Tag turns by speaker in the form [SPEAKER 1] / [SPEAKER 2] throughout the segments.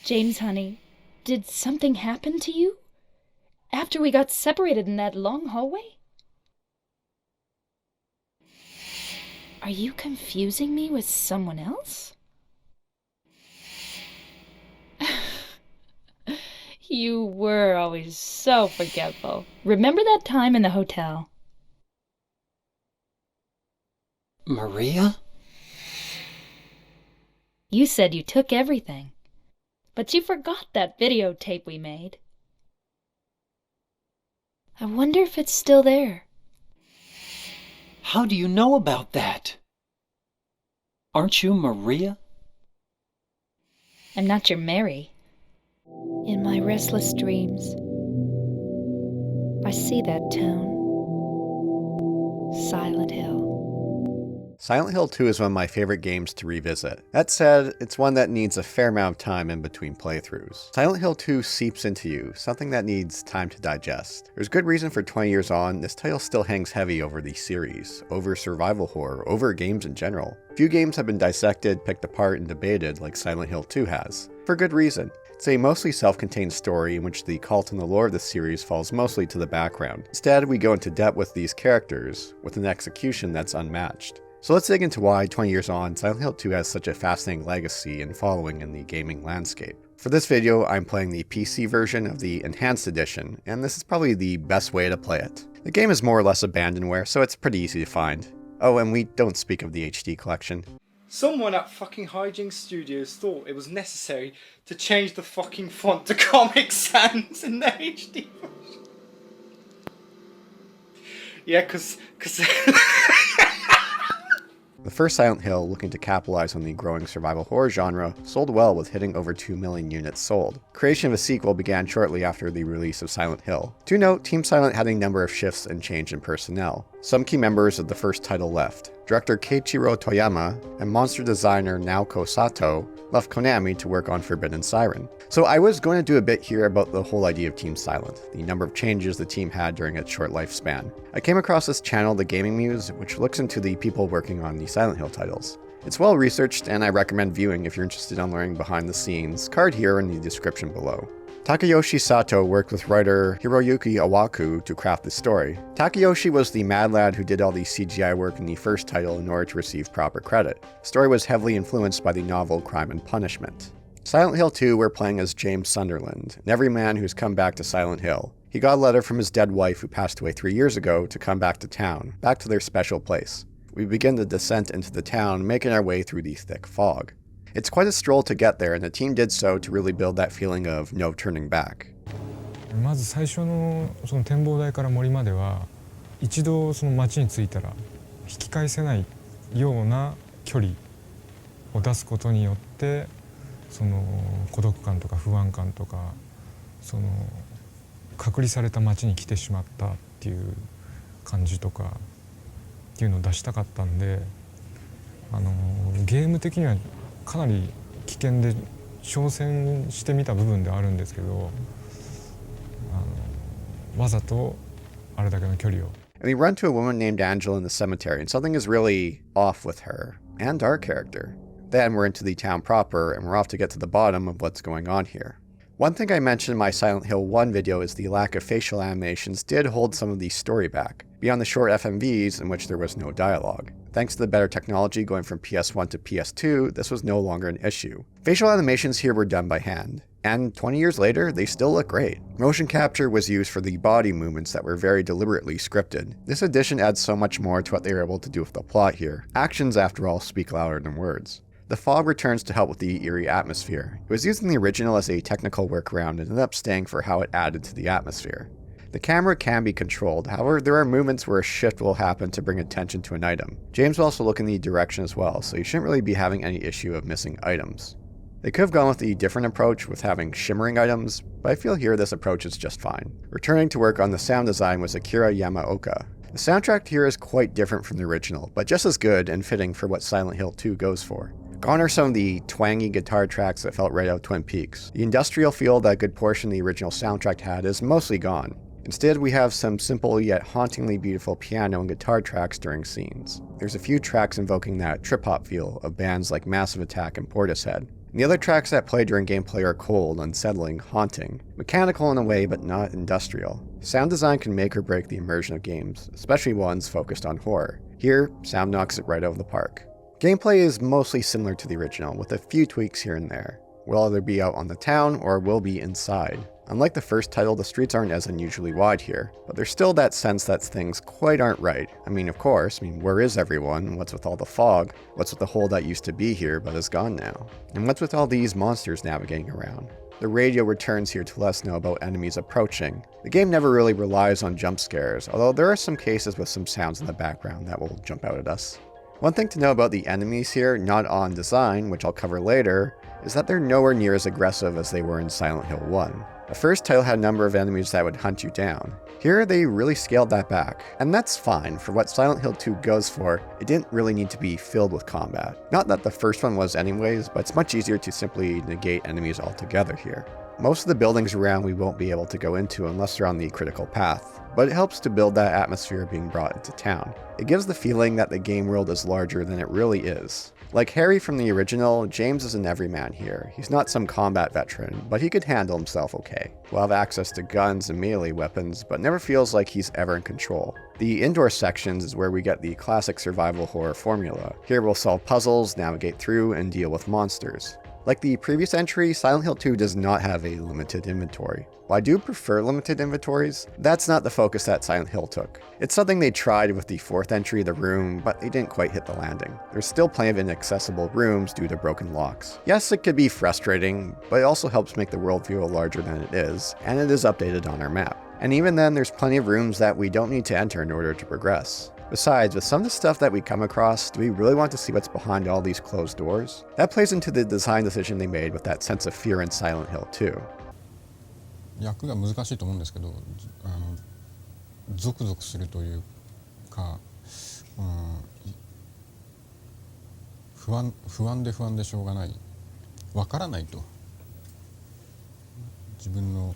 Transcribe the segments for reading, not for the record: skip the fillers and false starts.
[SPEAKER 1] James, honey, did something happen to you? After we got separated in that long hallway? Are you confusing me with someone else? You were always so forgetful. Remember that time in the hotel?
[SPEAKER 2] Maria?
[SPEAKER 1] You said you took everything, but you forgot that videotape we made. I wonder if it's still there.
[SPEAKER 2] How do you know about that? Aren't you Maria?
[SPEAKER 1] I'm not your Mary. In my restless dreams, I see that town. Silent Hill.
[SPEAKER 3] Silent Hill 2 is one of my favorite games to revisit. That said, it's one that needs a fair amount of time in between playthroughs. Silent Hill 2 seeps into you, something that needs time to digest. There's good reason for 20 years on, this title still hangs heavy over the series, over survival horror, over games in general. Few games have been dissected, picked apart, and debated like Silent Hill 2 has. For good reason. It's a mostly self-contained story in which the cult and the lore of the series falls mostly to the background. Instead, we go into depth with these characters, with an execution that's unmatched. So let's dig into why, 20 years on, Silent Hill 2 has such a fascinating legacy and following in the gaming landscape. For this video, I'm playing the PC version of the Enhanced Edition, and this is probably the best way to play it. The game is more or less abandonware, so it's pretty easy to find. Oh, and we don't speak of the HD collection.
[SPEAKER 4] Someone at fucking Hijinks Studios thought it was necessary to change the fucking font to Comic Sans in the HD version. Yeah, cause
[SPEAKER 3] The first Silent Hill, looking to capitalize on the growing survival horror genre, sold well with hitting over 2 million units sold. Creation of a sequel began shortly after the release of Silent Hill. To note, Team Silent had a number of shifts and change in personnel. Some key members of the first title left. Director Keiichiro Toyama and monster designer Naoko Sato left Konami to work on Forbidden Siren. So I was going to do a bit here about the whole idea of Team Silent, the number of changes the team had during its short lifespan. I came across this channel, The Gaming Muse, which looks into the people working on the Silent Hill titles. It's well researched and I recommend viewing if you're interested in learning behind the scenes, card here in the description below. Takayoshi Sato worked with writer Hiroyuki Awaku to craft the story. Takayoshi was the mad lad who did all the CGI work in the first title in order to receive proper credit. The story was heavily influenced by the novel Crime and Punishment. Silent Hill 2, we're playing as James Sunderland, an everyman who's come back to Silent Hill. He got a letter from his dead wife who passed away 3 years ago to come back to town, back to their special place. We begin the descent into the town, making our way through the thick fog. It's quite a stroll to get there, and the team did so to really build that feeling of no turning back.
[SPEAKER 5] まず最初のその展望台から森までは一度その街に着いたら引き返せないような距離を出すことによってその孤独感とか不安感とかその隔離された街に来てしまったっていう感じとかっていうのを出したかったんでゲーム的にはかなり危険で挑戦してみた部分ではあるんですけどわざとあれだけの距離を
[SPEAKER 3] And we run to a woman named Angela in the cemetery, and something is really off with her, and our character. Then we're into the town proper, and we're off to get to the bottom of what's going on here. One thing I mentioned in my Silent Hill 1 video is the lack of facial animations did hold some of the story back, beyond the short FMVs in which there was no dialogue. Thanks to the better technology going from PS1 to PS2, this was no longer an issue. Facial animations here were done by hand, and 20 years later, they still look great. Motion capture was used for the body movements that were very deliberately scripted. This addition adds so much more to what they were able to do with the plot here. Actions, after all, speak louder than words. The fog returns to help with the eerie atmosphere. It was used in the original as a technical workaround and ended up staying for how it added to the atmosphere. The camera can be controlled, however there are moments where a shift will happen to bring attention to an item. James will also look in the direction as well, so you shouldn't really be having any issue of missing items. They could have gone with a different approach with having shimmering items, but I feel here this approach is just fine. Returning to work on the sound design was Akira Yamaoka. The soundtrack here is quite different from the original, but just as good and fitting for what Silent Hill 2 goes for. Gone are some of the twangy guitar tracks that felt right out of Twin Peaks. The industrial feel that a good portion of the original soundtrack had is mostly gone. Instead, we have some simple yet hauntingly beautiful piano and guitar tracks during scenes. There's a few tracks invoking that trip-hop feel of bands like Massive Attack and Portishead. And the other tracks that play during gameplay are cold, unsettling, haunting, mechanical in a way but not industrial. Sound design can make or break the immersion of games, especially ones focused on horror. Here, sound knocks it right out of the park. Gameplay is mostly similar to the original, with a few tweaks here and there. We'll either be out on the town or we'll be inside. Unlike the first title, the streets aren't as unusually wide here, but there's still that sense that things quite aren't right. Of course, where is everyone? What's with all the fog? What's with the hole that used to be here but is gone now? And what's with all these monsters navigating around? The radio returns here to let us know about enemies approaching. The game never really relies on jump scares, although there are some cases with some sounds in the background that will jump out at us. One thing to know about the enemies here, not on design, which I'll cover later, is that they're nowhere near as aggressive as they were in Silent Hill 1. The first title had a number of enemies that would hunt you down. Here, they really scaled that back, and that's fine. For what Silent Hill 2 goes for, it didn't really need to be filled with combat. Not that the first one was anyways, but it's much easier to simply negate enemies altogether here. Most of the buildings around we won't be able to go into unless they're on the critical path, but it helps to build that atmosphere being brought into town. It gives the feeling that the game world is larger than it really is. Like Harry from the original, James is an everyman here. He's not some combat veteran, but he could handle himself okay. We'll have access to guns and melee weapons, but never feels like he's ever in control. The indoor sections is where we get the classic survival horror formula. Here we'll solve puzzles, navigate through, and deal with monsters. Like the previous entry, Silent Hill 2 does not have a limited inventory. While I do prefer limited inventories, that's not the focus that Silent Hill took. It's something they tried with the fourth entry, The Room, but they didn't quite hit the landing. There's still plenty of inaccessible rooms due to broken locks. Yes, it could be frustrating, but it also helps make the world feel larger than it is, and it is updated on our map. And even then, there's plenty of rooms that we don't need to enter in order to progress. Besides, with some of the stuff that we come across, do we really want to see what's behind all these closed doors? That plays into the design decision they made with that sense of fear in Silent Hill 2.
[SPEAKER 6] 役が難しいと思うんですけど、ゾクゾクするというか、不安でしょうがない、わからないと、自分の、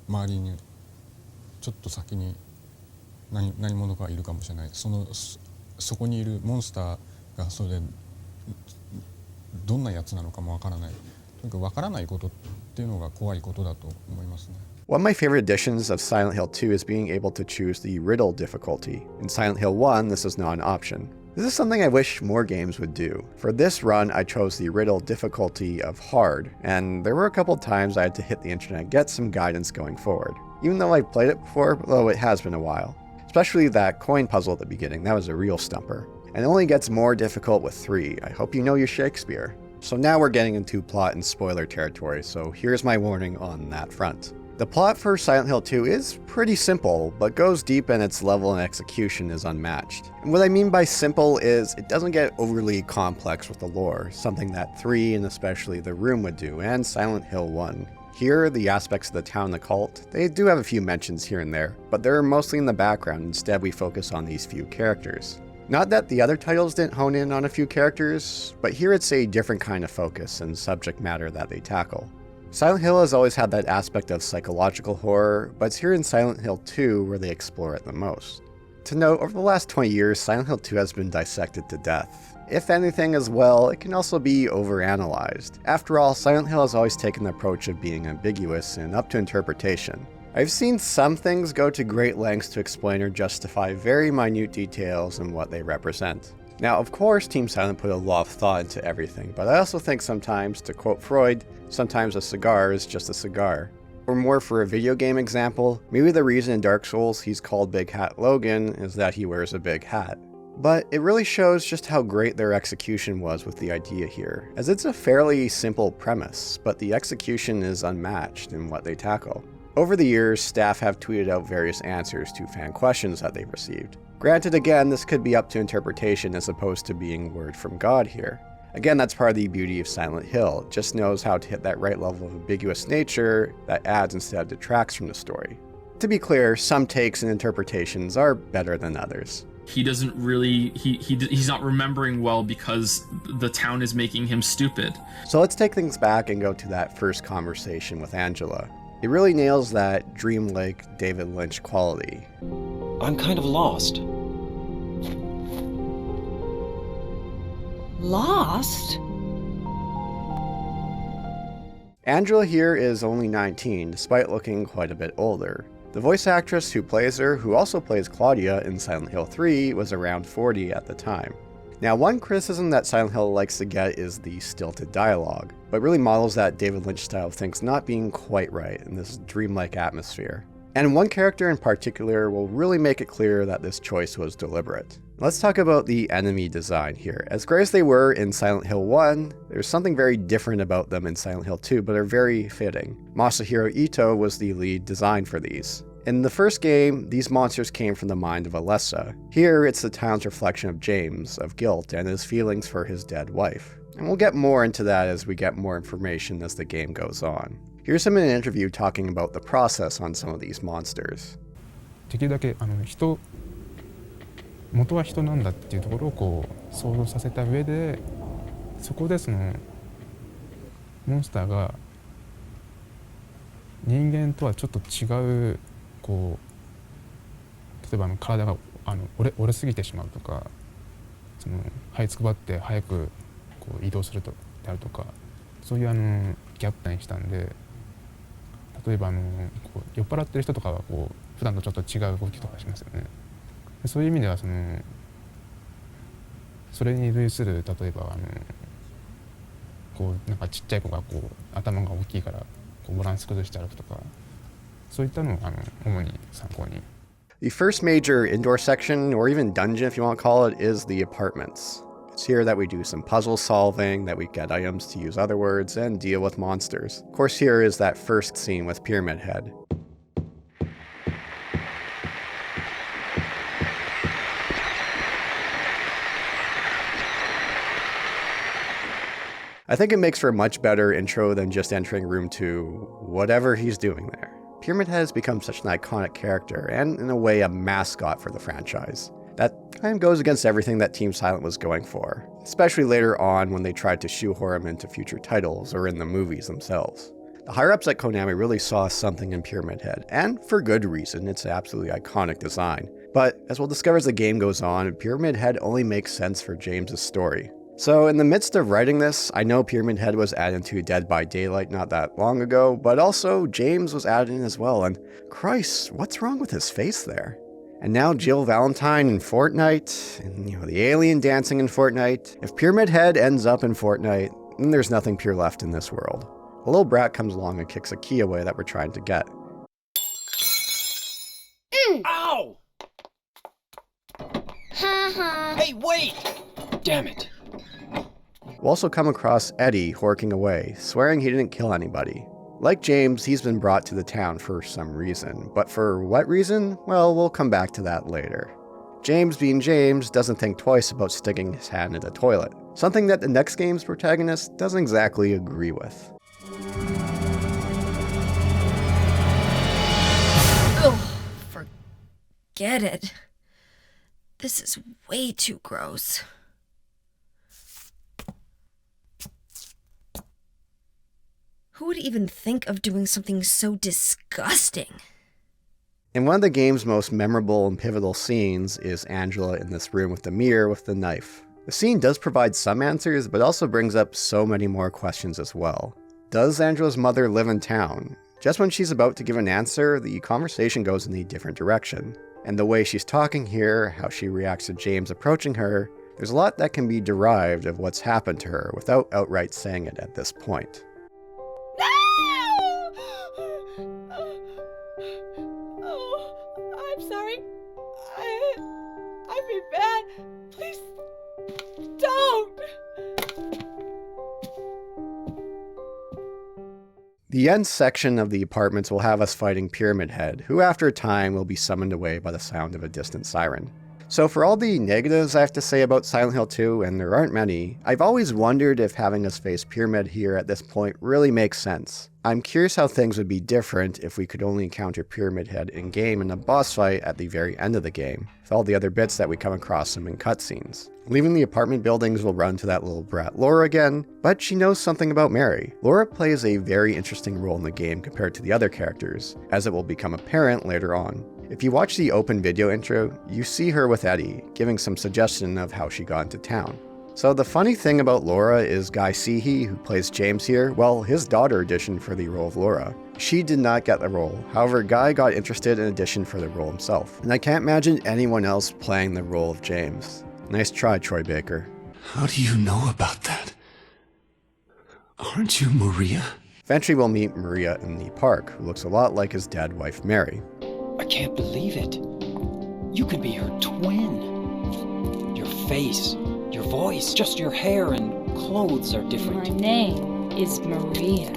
[SPEAKER 6] 周りにちょっと先に何者かいるかもしれない。そこにいるモンスターがそれでどんなやつなのかもわからない。とにかくわからないことっていうのが怖いことだと思いますね。
[SPEAKER 3] One of my favorite additions of Silent Hill 2 is being able to choose the riddle difficulty. In Silent Hill 1, this is not an option. This is something I wish more games would do. For this run, I chose the riddle difficulty of hard, and there were a couple times I had to hit the internet and get some guidance going forward. Even though I've played it before, though it has been a while. Especially that coin puzzle at the beginning, that was a real stumper. And it only gets more difficult with 3. I hope you know your Shakespeare. So now we're getting into plot and spoiler territory, so here's my warning on that front. The plot for Silent Hill 2 is pretty simple, but goes deep and its level and execution is unmatched. And what I mean by simple is it doesn't get overly complex with the lore, something that 3 and especially The Room would do, and Silent Hill 1. Here, the aspects of the town and the cult, they do have a few mentions here and there, but they're mostly in the background. Instead, we focus on these few characters. Not that the other titles didn't hone in on a few characters, but here it's a different kind of focus and subject matter that they tackle. Silent Hill has always had that aspect of psychological horror, but it's here in Silent Hill 2 where they explore it the most. To note, over the last 20 years, Silent Hill 2 has been dissected to death. If anything as well, it can also be overanalyzed. After all, Silent Hill has always taken the approach of being ambiguous and up to interpretation. I've seen some things go to great lengths to explain or justify very minute details and what they represent. Now, of course, Team Silent put a lot of thought into everything, but I also think sometimes, to quote Freud, sometimes a cigar is just a cigar. Or more for a video game example, maybe the reason in Dark Souls he's called Big Hat Logan is that he wears a big hat. But it really shows just how great their execution was with the idea here, as it's a fairly simple premise, but the execution is unmatched in what they tackle. Over the years, staff have tweeted out various answers to fan questions that they've received. Granted, again, this could be up to interpretation as opposed to being word from God here. Again, that's part of the beauty of Silent Hill, it just knows how to hit that right level of ambiguous nature that adds instead of detracts from the story. To be clear, some takes and interpretations are better than others.
[SPEAKER 7] He doesn't really, he's not remembering well because the town is making him stupid.
[SPEAKER 3] So let's take things back and go to that first conversation with Angela. It really nails that dreamlike David Lynch quality.
[SPEAKER 2] I'm kind of lost.
[SPEAKER 1] Lost?
[SPEAKER 3] Angela here is only 19, despite looking quite a bit older. The voice actress who plays her, who also plays Claudia in Silent Hill 3, was around 40 at the time. Now, one criticism that Silent Hill likes to get is the stilted dialogue, but really models that David Lynch style of things not being quite right in this dreamlike atmosphere. And one character in particular will really make it clear that this choice was deliberate. Let's talk about the enemy design here. As great as they were in Silent Hill 1, there's something very different about them in Silent Hill 2, but are very fitting. Masahiro Ito was the lead design for these. In the first game, these monsters came from the mind of Alessa. Here, it's the town's reflection of James, of guilt, and his feelings for his dead wife. And we'll get more into that as we get more information as the game goes on. Here's him in an interview talking about the process on some of these monsters.
[SPEAKER 5] できるだけ元は人なんだっていうところをこう想像させた上で、そこでそのモンスターが人間とはちょっと違うこう、例えば体が折れすぎてしまうとか、その這いつくばって早くこう移動するとであるとか、そういうギャップにしたんで、例えばこう酔っ払ってる人とかはこう普段とちょっと違う動きとかしますよね。そういう意味ではそれに類する、例えばこうなんかちっちゃい子がこう頭が大きいからこうバランス崩して歩くとか、そういったのを主に参考に。
[SPEAKER 3] The first major indoor section, or even dungeon if you want to call it, is the apartments. It's here that we do some puzzle solving, that we get items to use other words, and deal with monsters. Of course, here is that first scene with Pyramid Head. I think it makes for a much better intro than just entering room 2, whatever he's doing there. Pyramid Head has become such an iconic character, and in a way a mascot for the franchise. That kind of goes against everything that Team Silent was going for, especially later on when they tried to shoehorn him into future titles or in the movies themselves. The higher-ups at Konami really saw something in Pyramid Head, and for good reason. It's an absolutely iconic design. But as we'll discover as the game goes on, Pyramid Head only makes sense for James's story. So in the midst of writing this, I know Pyramid Head was added to Dead by Daylight not that long ago, but also James was added in as well, and Christ, what's wrong with his face there? And now Jill Valentine in Fortnite, and the alien dancing in Fortnite. If Pyramid Head ends up in Fortnite, then there's nothing pure left in this world. A little brat comes along and kicks a key away that we're trying to get.
[SPEAKER 2] Ow! Hey, wait! Damn it.
[SPEAKER 3] We'll also come across Eddie horking away, swearing he didn't kill anybody. Like James, he's been brought to the town for some reason, but for what reason? Well, we'll come back to that later. James, being James, doesn't think twice about sticking his hand in the toilet, something that the next game's protagonist doesn't exactly agree with.
[SPEAKER 8] Oh, forget it. This is way too gross. Who would even think of doing something so disgusting?
[SPEAKER 3] In one of the game's most memorable and pivotal scenes is Angela in this room with the mirror with the knife. The scene does provide some answers, but also brings up so many more questions as well. Does Angela's mother live in town? Just when she's about to give an answer, the conversation goes in a different direction. And the way she's talking here, how she reacts to James approaching her, there's a lot that can be derived of what's happened to her without outright saying it at this point.
[SPEAKER 8] I'm sorry. I feel bad. Please don't.
[SPEAKER 3] The end section of the apartments will have us fighting Pyramid Head, who after a time will be summoned away by the sound of a distant siren. So for all the negatives I have to say about Silent Hill 2, and there aren't many, I've always wondered if having us face Pyramid here at this point really makes sense. I'm curious how things would be different if we could only encounter Pyramid Head in-game in a boss fight at the very end of the game, with all the other bits that we come across him in cutscenes. Leaving the apartment buildings, we'll run to that little brat Laura again, but she knows something about Mary. Laura plays a very interesting role in the game compared to the other characters, as it will become apparent later on. If you watch the open video intro, you see her with Eddie, giving some suggestion of how she got into town. So the funny thing about Laura is Guy Seehee, who plays James here, well, his daughter auditioned for the role of Laura. She did not get the role. However, Guy got interested and auditioned for the role himself. And I can't imagine anyone else playing the role of James. Nice try, Troy Baker.
[SPEAKER 9] How do you know about that? Aren't you Maria?
[SPEAKER 3] Eventually we'll meet Maria in the park, who looks a lot like his dead wife Mary.
[SPEAKER 2] I can't believe it. You could be her twin. Your face, your voice, just your hair and clothes are different.
[SPEAKER 1] My name is Maria.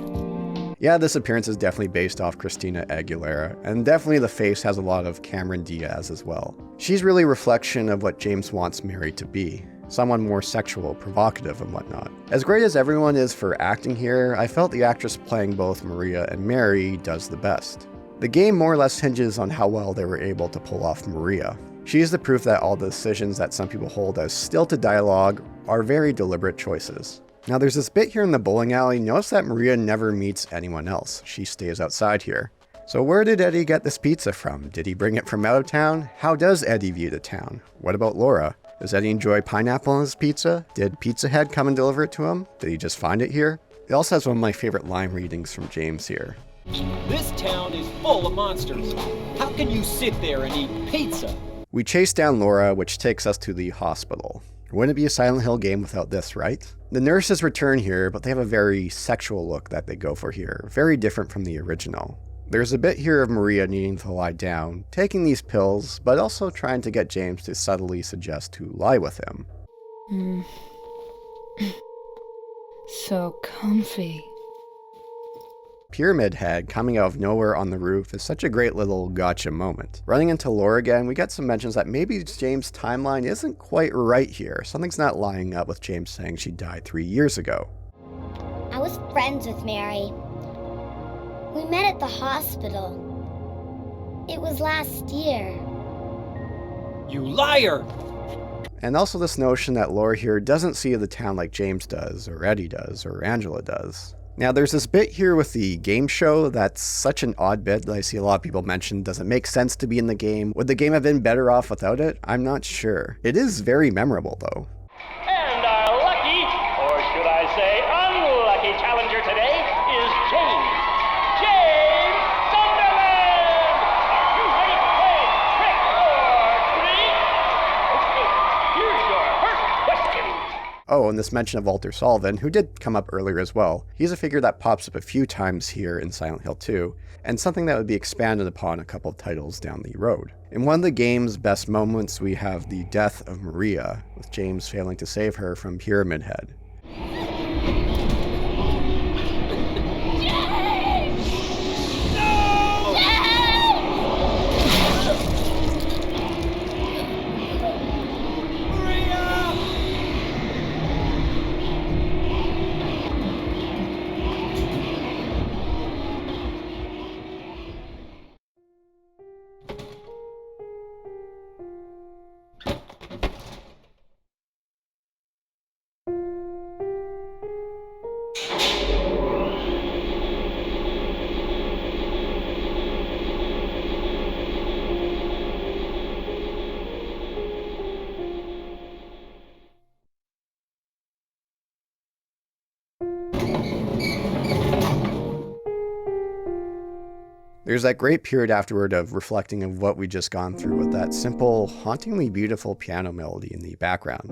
[SPEAKER 3] Yeah, this appearance is definitely based off Christina Aguilera, and definitely the face has a lot of Cameron Diaz as well. She's really a reflection of what James wants Mary to be. Someone more sexual, provocative, and whatnot. As great as everyone is for acting here, I felt the actress playing both Maria and Mary does the best. The game more or less hinges on how well they were able to pull off Maria. She is the proof that all the decisions that some people hold as stilted dialogue are very deliberate choices. Now there's this bit here in the bowling alley. Notice that Maria never meets anyone else. She stays outside here. So where did Eddie get this pizza from? Did he bring it from out of town? How does Eddie view the town? What about Laura? Does Eddie enjoy pineapple on his pizza? Did Pizza Head come and deliver it to him? Did he just find it here? It also has one of my favorite line readings from James here.
[SPEAKER 2] This town is full of monsters. How can you sit there and eat pizza?
[SPEAKER 3] We chase down Laura, which takes us to the hospital. Wouldn't it be a Silent Hill game without this, right? The nurses return here, but they have a very sexual look that they go for here, very different from the original. There's a bit here of Maria needing to lie down, taking these pills, but also trying to get James to subtly suggest to lie with him.
[SPEAKER 1] So comfy.
[SPEAKER 3] Pyramid Head coming out of nowhere on the roof is such a great little gotcha moment. Running into Laura again, we get some mentions that maybe James' timeline isn't quite right here. Something's not lining up with James saying she died 3 years ago.
[SPEAKER 10] I was friends with Mary. We met at the hospital. It was last year.
[SPEAKER 2] You liar!
[SPEAKER 3] And also this notion that Laura here doesn't see the town like James does, or Eddie does, or Angela does. Now there's this bit here with the game show that's such an odd bit that I see a lot of people mention. Does it make sense to be in the game? Would the game have been better off without it? I'm not sure. It is very memorable though.
[SPEAKER 11] And our lucky, or should I say unlucky challenger today is James. James Sunderland! Are you ready to play trick or treat? Okay, here's your first question.
[SPEAKER 3] Oh, and this mention of Walter Sullivan, who did come up earlier as well. He's a figure that pops up a few times here in Silent Hill 2, and something that would be expanded upon a couple of titles down the road. In one of the game's best moments, we have the death of Maria, with James failing to save her from Pyramid Head. There's that great period afterward of reflecting of what we just gone through with that simple, hauntingly beautiful piano melody in the background.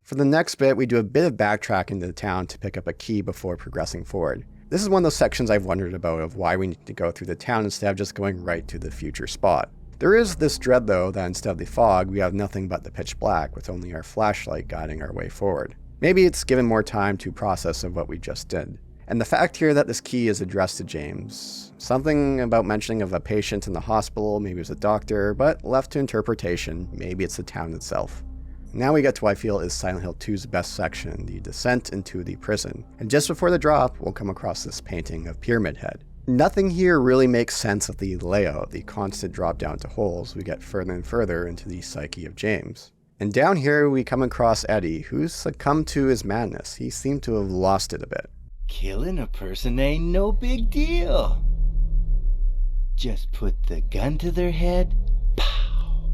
[SPEAKER 3] For the next bit, we do a bit of backtracking into the town to pick up a key before progressing forward. This is one of those sections I've wondered about of why we need to go through the town instead of just going right to the future spot. There is this dread though that instead of the fog, we have nothing but the pitch black with only our flashlight guiding our way forward. Maybe it's given more time to process of what we just did. And the fact here that this key is addressed to James. Something about mentioning of a patient in the hospital, maybe it was a doctor, but left to interpretation, maybe it's the town itself. Now we get to what I feel is Silent Hill 2's best section, the descent into the prison. And just before the drop, we'll come across this painting of Pyramid Head. Nothing here really makes sense of the layout, the constant drop down to holes. We get further and further into the psyche of James. And down here we come across Eddie, who's succumbed to his madness. He seemed to have lost it a bit.
[SPEAKER 9] Killing a person ain't no big deal. Just put the gun to their head, pow.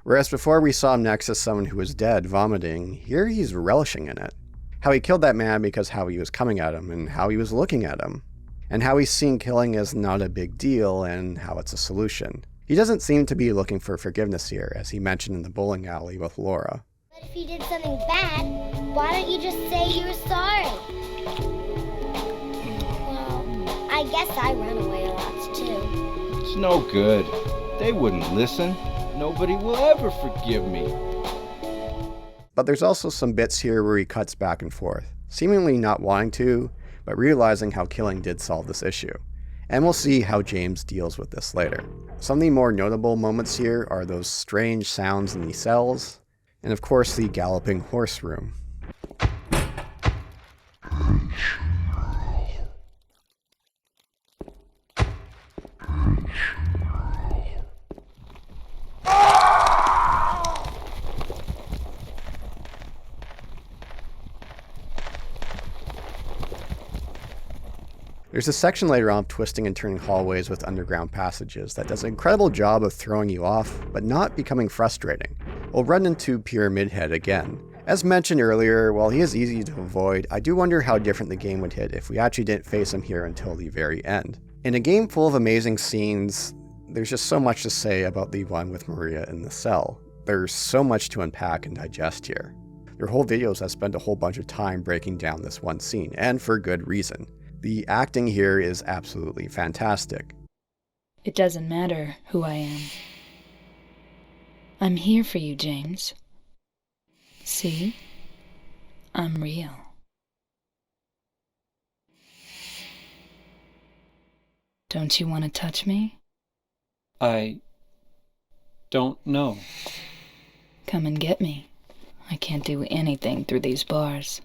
[SPEAKER 3] Whereas before we saw him next as someone who was dead, vomiting, here he's relishing in it. How he killed that man because how he was coming at him and how he was looking at him. And how he's seen killing as not a big deal and how it's a solution. He doesn't seem to be looking for forgiveness here, as he mentioned in the bowling alley with Laura.
[SPEAKER 10] But if you did something bad, why don't you just say you're sorry? Well, I guess I run away a lot too.
[SPEAKER 12] It's no good. They wouldn't listen. Nobody will ever forgive me.
[SPEAKER 3] But there's also some bits here where he cuts back and forth, seemingly not wanting to, but realizing how killing did solve this issue. And we'll see how James deals with this later. Some of the more notable moments here are those strange sounds in the cells, and of course the galloping horse room. There's a section later on of twisting and turning hallways with underground passages that does an incredible job of throwing you off, but not becoming frustrating. We'll run into Pyramid Head again. As mentioned earlier, while he is easy to avoid, I do wonder how different the game would hit if we actually didn't face him here until the very end. In a game full of amazing scenes, there's just so much to say about the one with Maria in the cell. There's so much to unpack and digest here. There are whole videos that spend a whole bunch of time breaking down this one scene, and for good reason. The acting here is absolutely fantastic.
[SPEAKER 1] It doesn't matter who I am. I'm here for you, James. See? I'm real. Don't you want to touch me?
[SPEAKER 2] I don't know.
[SPEAKER 1] Come and get me. I can't do anything through these bars.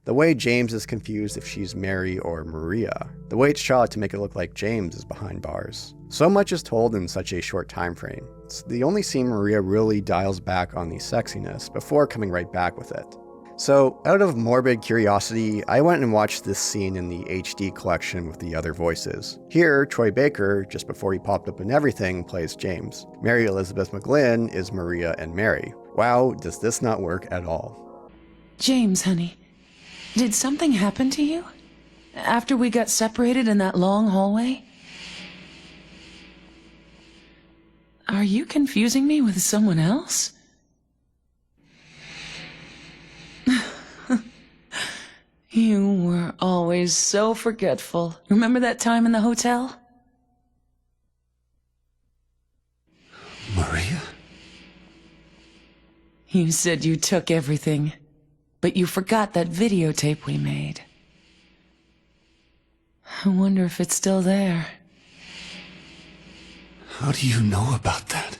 [SPEAKER 3] The way James is confused if she's Mary or Maria. The way it's shot to make it look like James is behind bars. So much is told in such a short time frame. It's the only scene Maria really dials back on the sexiness before coming right back with it. So, out of morbid curiosity, I went and watched this scene in the HD collection with the other voices. Here, Troy Baker, just before he popped up in everything, plays James. Mary Elizabeth McGlynn is Maria and Mary. Wow, does this not work at all.
[SPEAKER 13] James, honey, did something happen to you? After we got separated in that long hallway? Are you confusing me with someone else? You were always so forgetful. Remember that time in the hotel?
[SPEAKER 9] Maria?
[SPEAKER 13] You said you took everything, but you forgot that videotape we made. I wonder if it's still there.
[SPEAKER 9] How do you know about that?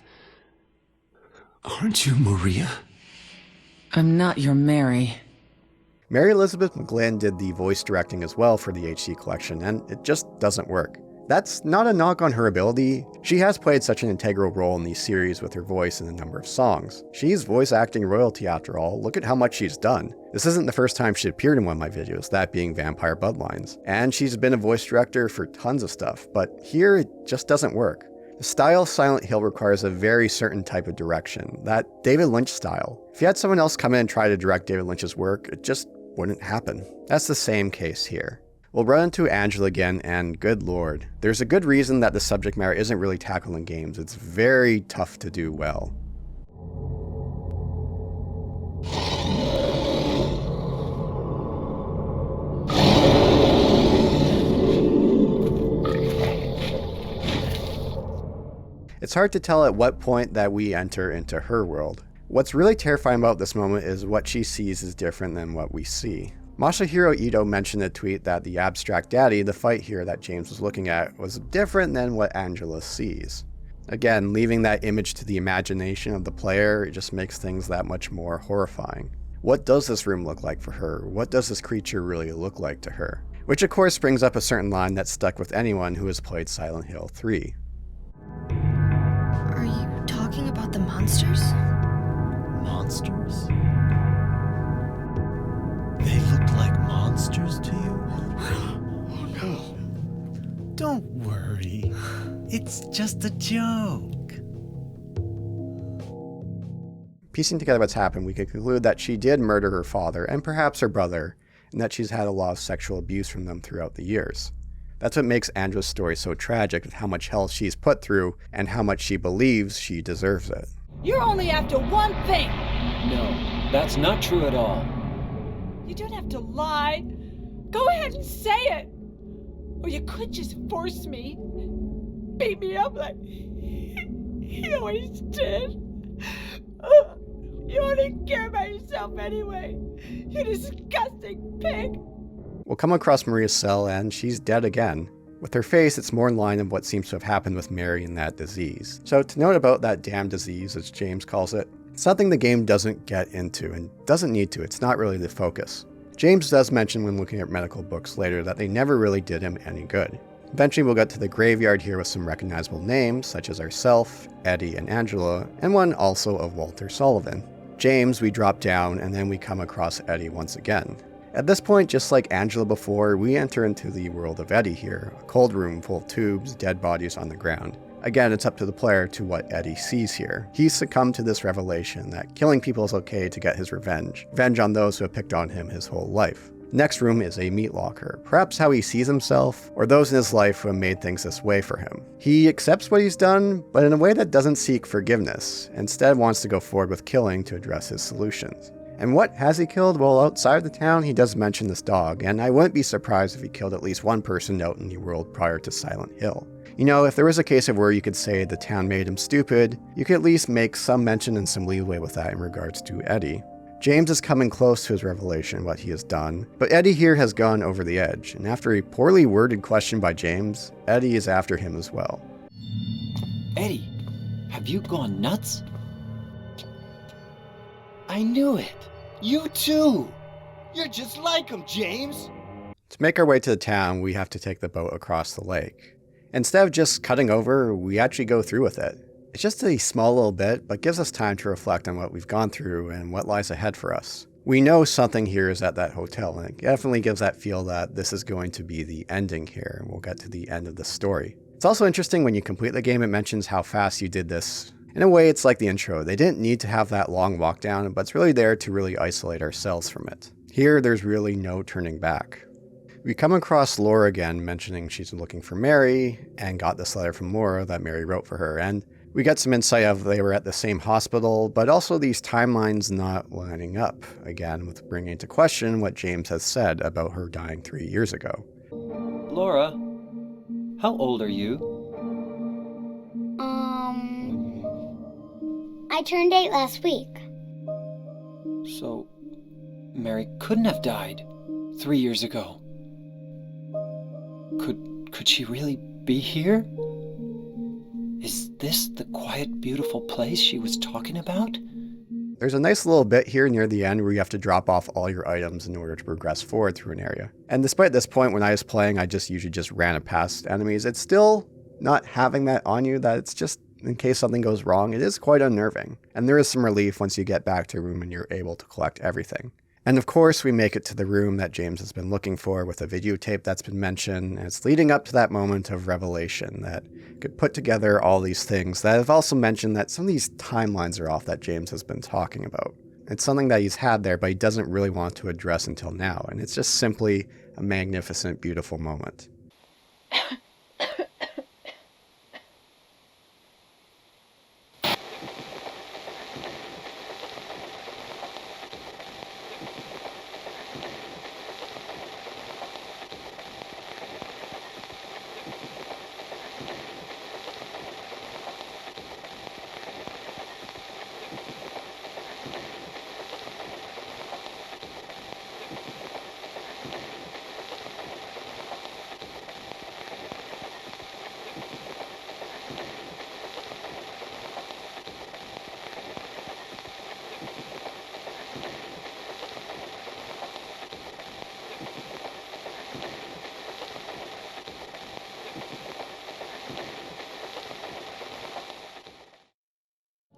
[SPEAKER 9] Aren't you Maria?
[SPEAKER 13] I'm not your Mary.
[SPEAKER 3] Mary Elizabeth McGlynn did the voice directing as well for the HD collection, and it just doesn't work. That's not a knock on her ability. She has played such an integral role in these series with her voice and a number of songs. She's voice acting royalty after all. Look at how much she's done. This isn't the first time she appeared in one of my videos, that being Vampire Bloodlines. And she's been a voice director for tons of stuff, but here it just doesn't work. The style of Silent Hill requires a very certain type of direction, that David Lynch style. If you had someone else come in and try to direct David Lynch's work, it just wouldn't happen. That's the same case here. We'll run into Angela again, and good lord, there's a good reason that the subject matter isn't really tackled in games. It's very tough to do well. It's hard to tell at what point that we enter into her world. What's really terrifying about this moment is what she sees is different than what we see. Masahiro Ito mentioned in a tweet that the abstract daddy, the fight here that James was looking at, was different than what Angela sees. Again, leaving that image to the imagination of the player, it just makes things that much more horrifying. What does this room look like for her? What does this creature really look like to her? Which of course brings up a certain line that's stuck with anyone who has played Silent Hill 3.
[SPEAKER 8] Are you talking about the monsters?
[SPEAKER 9] Monsters? They looked like monsters to you?
[SPEAKER 8] Oh no.
[SPEAKER 9] Don't worry. It's just a joke.
[SPEAKER 3] Piecing together what's happened, we could conclude that she did murder her father and perhaps her brother, and that she's had a lot of sexual abuse from them throughout the years. That's what makes Angela's story so tragic, with how much hell she's put through and how much she believes she deserves it.
[SPEAKER 14] You're only after one thing!
[SPEAKER 2] No, that's not true at all.
[SPEAKER 14] You don't have to lie. Go ahead and say it! Or you could just force me. Beat me up like you always did. You only care about yourself anyway. You disgusting pig.
[SPEAKER 3] We'll come across Maria's cell and she's dead again. With her face, it's more in line of what seems to have happened with Mary and that disease. So to note about that damn disease, as James calls it, it's something the game doesn't get into and doesn't need to. It's not really the focus. James does mention when looking at medical books later that they never really did him any good. Eventually we'll get to the graveyard here with some recognizable names, such as ourself, Eddie, and Angela, and one also of Walter Sullivan. James, we drop down, and then we come across Eddie once again. At this point, just like Angela before, we enter into the world of Eddie here, a cold room full of tubes, dead bodies on the ground. Again, it's up to the player to what Eddie sees here. He's succumbed to this revelation that killing people is okay to get his revenge on those who have picked on him his whole life. Next room is a meat locker, perhaps how he sees himself, or those in his life who have made things this way for him. He accepts what he's done, but in a way that doesn't seek forgiveness, instead wants to go forward with killing to address his solutions. And what has he killed? Well, outside the town, he does mention this dog, and I wouldn't be surprised if he killed at least one person out in the world prior to Silent Hill. You know, if there was a case of where you could say the town made him stupid, you could at least make some mention and some leeway with that in regards to Eddie. James is coming close to his revelation, what he has done, but Eddie here has gone over the edge, and after a poorly worded question by James, Eddie is after him as well.
[SPEAKER 2] Eddie, have you gone nuts? I knew it.
[SPEAKER 12] You too! You're just like him, James!
[SPEAKER 3] To make our way to the town, we have to take the boat across the lake. Instead of just cutting over, we actually go through with it. It's just a small little bit, but gives us time to reflect on what we've gone through and what lies ahead for us. We know something here is at that hotel, and it definitely gives that feel that this is going to be the ending here, and we'll get to the end of the story. It's also interesting when you complete the game, it mentions how fast you did this. In a way, it's like the intro. They didn't need to have that long walk down, but it's really there to really isolate ourselves from it. Here, there's really no turning back. We come across Laura again, mentioning she's looking for Mary, and got this letter from Laura that Mary wrote for her, and we get some insight of they were at the same hospital, but also these timelines not lining up, again with bringing into question what James has said about her dying 3 years ago.
[SPEAKER 2] Laura, how old are you?
[SPEAKER 10] I turned 8 last week.
[SPEAKER 2] So, Mary couldn't have died 3 years ago. Could she really be here? Is this the quiet, beautiful place she was talking about?
[SPEAKER 3] There's a nice little bit here near the end where you have to drop off all your items in order to progress forward through an area. And despite this point, when I was playing, I usually just ran past enemies. It's still not having that on you, that it's just in case something goes wrong. It is quite unnerving. And there is some relief once you get back to a room and you're able to collect everything. And of course, we make it to the room that James has been looking for with a videotape that's been mentioned, and it's leading up to that moment of revelation that could put together all these things that have also mentioned that some of these timelines are off that James has been talking about. It's something that he's had there, but he doesn't really want to address until now, and it's just simply a magnificent, beautiful moment.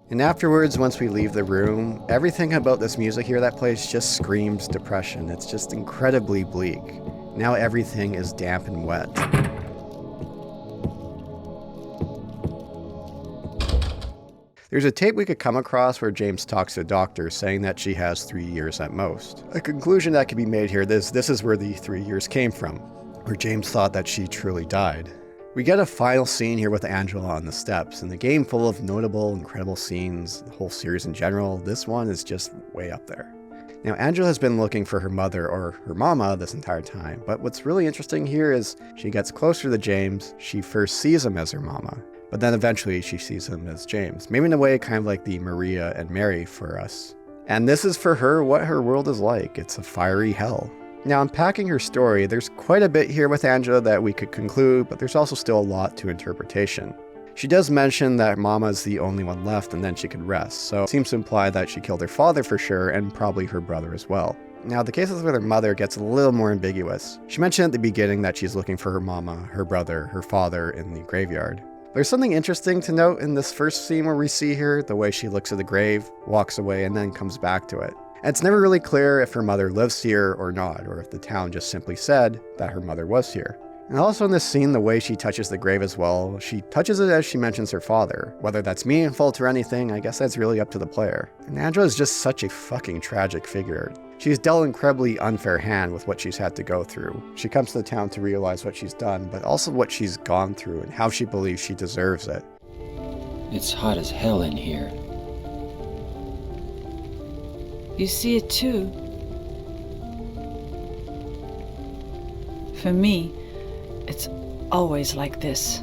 [SPEAKER 3] And afterwards, once we leave the room, everything about this music here that plays just screams depression. It's just incredibly bleak. Now everything is damp and wet. There's a tape we could come across where James talks to a doctor saying that she has 3 years at most. A conclusion that could be made here, this is where the 3 years came from, where James thought that she truly died. We get a final scene here with Angela on the steps, and the game full of notable, incredible scenes, the whole series in general, this one is just way up there. Now, Angela has been looking for her mother or her mama this entire time, but what's really interesting here is she gets closer to James, she first sees him as her mama, but then eventually she sees him as James, maybe in a way kind of like the Maria and Mary for us. And this is for her what her world is like. It's a fiery hell. Now, unpacking her story, there's quite a bit here with Angela that we could conclude, but there's also still a lot to interpretation. She does mention that Mama's the only one left and then she could rest, so it seems to imply that she killed her father for sure and probably her brother as well. Now, the cases with her mother gets a little more ambiguous. She mentioned at the beginning that she's looking for her mama, her brother, her father in the graveyard. There's something interesting to note in this first scene where we see her, the way she looks at the grave, walks away, and then comes back to it. And it's never really clear if her mother lives here or not, or if the town just simply said that her mother was here. And also in this scene, the way she touches the grave as well, she touches it as she mentions her father. Whether that's meaningful or anything, I guess that's really up to the player. And Angela is just such a fucking tragic figure. She's dealt an incredibly unfair hand with what she's had to go through. She comes to the town to realize what she's done, but also what she's gone through and how she believes she deserves it.
[SPEAKER 2] It's hot as hell in here.
[SPEAKER 14] You see it too. For me, it's always like this.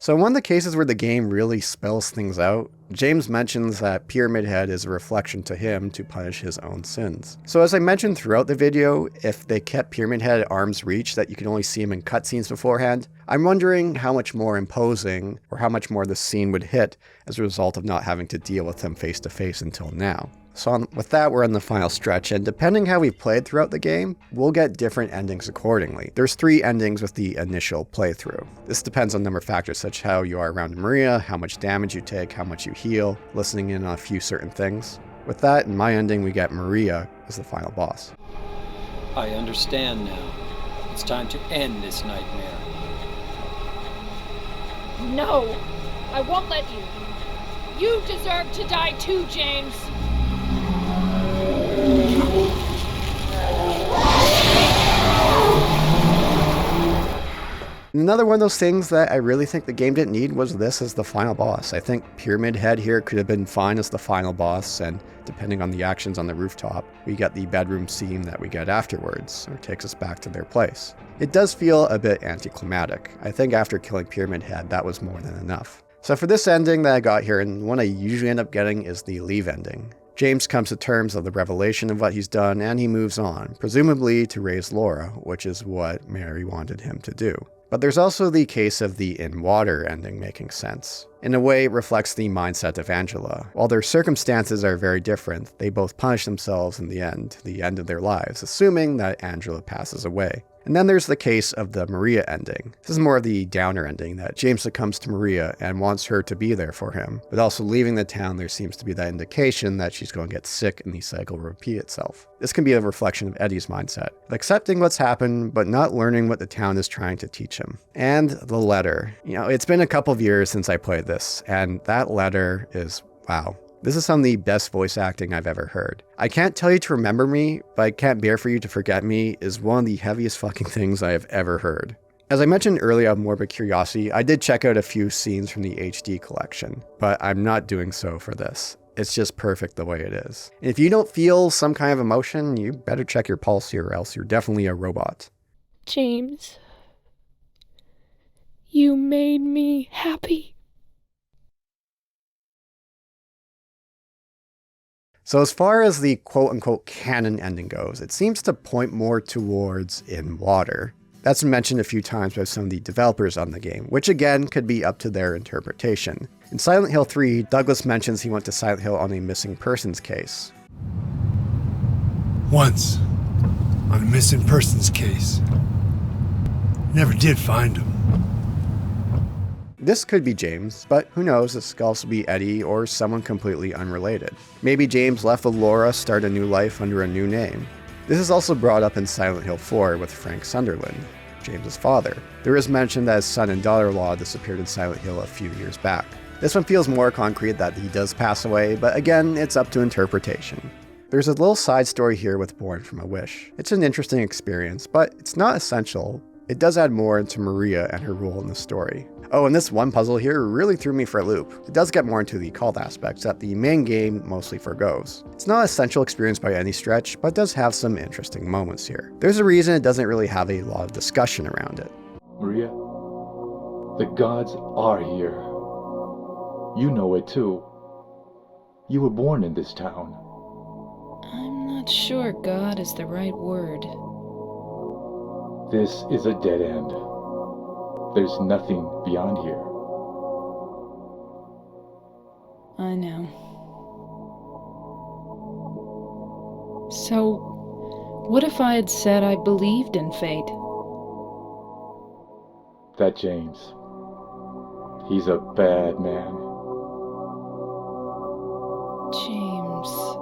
[SPEAKER 3] So in one of the cases where the game really spells things out, James mentions that Pyramid Head is a reflection to him to punish his own sins. So as I mentioned throughout the video, if they kept Pyramid Head at arm's reach that you can only see him in cutscenes beforehand, I'm wondering how much more imposing or how much more the scene would hit as a result of not having to deal with him face to face until now. So with that, we're in the final stretch, and depending how we've played throughout the game, we'll get different endings accordingly. There's 3 endings with the initial playthrough. This depends on a number of factors, such as how you are around Maria, how much damage you take, how much you heal, listening in on a few certain things. With that, in my ending, we get Maria as the final boss.
[SPEAKER 2] I understand now. It's time to end this nightmare.
[SPEAKER 14] No, I won't let you. You deserve to die too, James.
[SPEAKER 3] Another one of those things that I really think the game didn't need was this as the final boss. I think Pyramid Head here could have been fine as the final boss, and depending on the actions on the rooftop, we get the bedroom scene that we get afterwards, or takes us back to their place. It does feel a bit anticlimactic. I think after killing Pyramid Head, that was more than enough. So for this ending that I got here, and one I usually end up getting is the leave ending. James comes to terms of the revelation of what he's done, and he moves on, presumably to raise Laura, which is what Mary wanted him to do. But there's also the case of the in water ending making sense. In a way, it reflects the mindset of Angela. While their circumstances are very different, they both punish themselves in the end of their lives, assuming that Angela passes away. And then there's the case of the Maria ending. This is more of the downer ending, that James succumbs to Maria and wants her to be there for him. But also leaving the town, there seems to be that indication that she's going to get sick and the cycle will repeat itself. This can be a reflection of Eddie's mindset, of accepting what's happened, but not learning what the town is trying to teach him. And the letter. It's been a couple of years since I played this, and that letter is, wow. This is some of the best voice acting I've ever heard. I can't tell you to remember me, but I can't bear for you to forget me is one of the heaviest fucking things I have ever heard. As I mentioned earlier on Morbid Curiosity, I did check out a few scenes from the HD collection, but I'm not doing so for this. It's just perfect the way it is. And if you don't feel some kind of emotion, you better check your pulse here or else you're definitely a robot.
[SPEAKER 1] James, you made me happy.
[SPEAKER 3] So as far as the quote-unquote canon ending goes, it seems to point more towards in water. That's been mentioned a few times by some of the developers on the game, which again could be up to their interpretation. In Silent Hill 3, Douglas mentions he went to Silent Hill on a missing persons case.
[SPEAKER 9] Once, on a missing persons case. Never did find him.
[SPEAKER 3] This could be James, but who knows, this could also be Eddie or someone completely unrelated. Maybe James left with Laura, start a new life under a new name. This is also brought up in Silent Hill 4 with Frank Sunderland. James's father. There is mention that his son and daughter-in-law disappeared in Silent Hill a few years back. This one feels more concrete that he does pass away, but again, it's up to interpretation. There's a little side story here with Born from a Wish. It's an interesting experience, but it's not essential. It does add more into Maria and her role in the story. Oh, and this one puzzle here really threw me for a loop. It does get more into the cult aspects that the main game mostly forgoes. It's not an essential experience by any stretch, but does have some interesting moments here. There's a reason it doesn't really have a lot of discussion around it.
[SPEAKER 15] Maria, the gods are here. You know it too. You were born in this town.
[SPEAKER 16] I'm not sure God is the right word.
[SPEAKER 15] This is a dead end. There's nothing beyond here.
[SPEAKER 16] I know. So, what if I had said I believed in fate?
[SPEAKER 15] That James. He's a bad man.
[SPEAKER 16] James.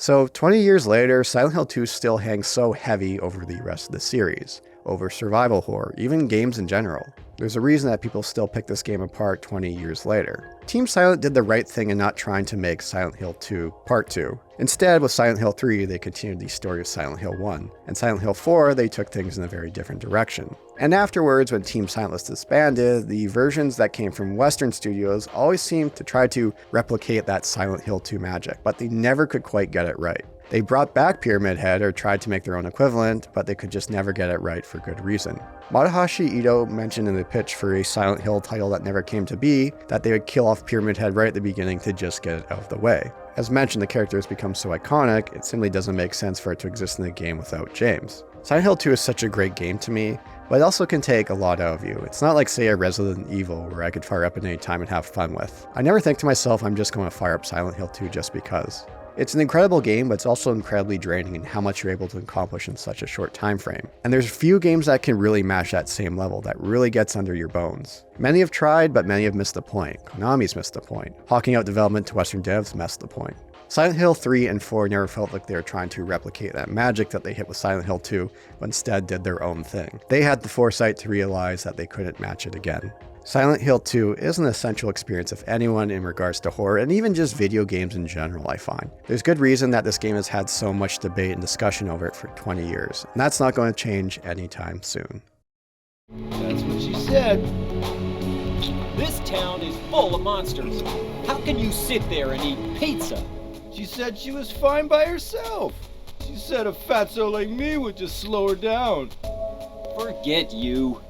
[SPEAKER 3] So 20 years later, Silent Hill 2 still hangs so heavy over the rest of the series, over survival horror, even games in general. There's a reason that people still pick this game apart 20 years later. Team Silent did the right thing in not trying to make Silent Hill 2 Part 2. Instead, with Silent Hill 3, they continued the story of Silent Hill 1, and Silent Hill 4, they took things in a very different direction. And afterwards, when Team Silent was disbanded, the versions that came from Western studios always seemed to try to replicate that Silent Hill 2 magic, but they never could quite get it right. They brought back Pyramid Head or tried to make their own equivalent, but they could just never get it right for good reason. Tadahashi Ito mentioned in the pitch for a Silent Hill title that never came to be that they would kill off Pyramid Head right at the beginning to just get it out of the way. As mentioned, the character has become so iconic, it simply doesn't make sense for it to exist in the game without James. Silent Hill 2 is such a great game to me, but it also can take a lot out of you. It's not like, say, a Resident Evil where I could fire up at any time and have fun with. I never think to myself I'm just going to fire up Silent Hill 2 just because. It's an incredible game, but it's also incredibly draining in how much you're able to accomplish in such a short time frame. And there's few games that can really match that same level, that really gets under your bones. Many have tried, but many have missed the point. Konami's missed the point. Hawking out development to Western devs missed the point. Silent Hill 3 and 4 never felt like they were trying to replicate that magic that they hit with Silent Hill 2, but instead did their own thing. They had the foresight to realize that they couldn't match it again. Silent Hill 2 is an essential experience of anyone in regards to horror and even just video games in general, I find. There's good reason that this game has had so much debate and discussion over it for 20 years, and that's not going to change anytime soon.
[SPEAKER 12] That's what she said.
[SPEAKER 2] This town is full of monsters. How can you sit there and eat pizza?
[SPEAKER 12] She said she was fine by herself. She said a fatso like me would just slow her down.
[SPEAKER 2] Forget you.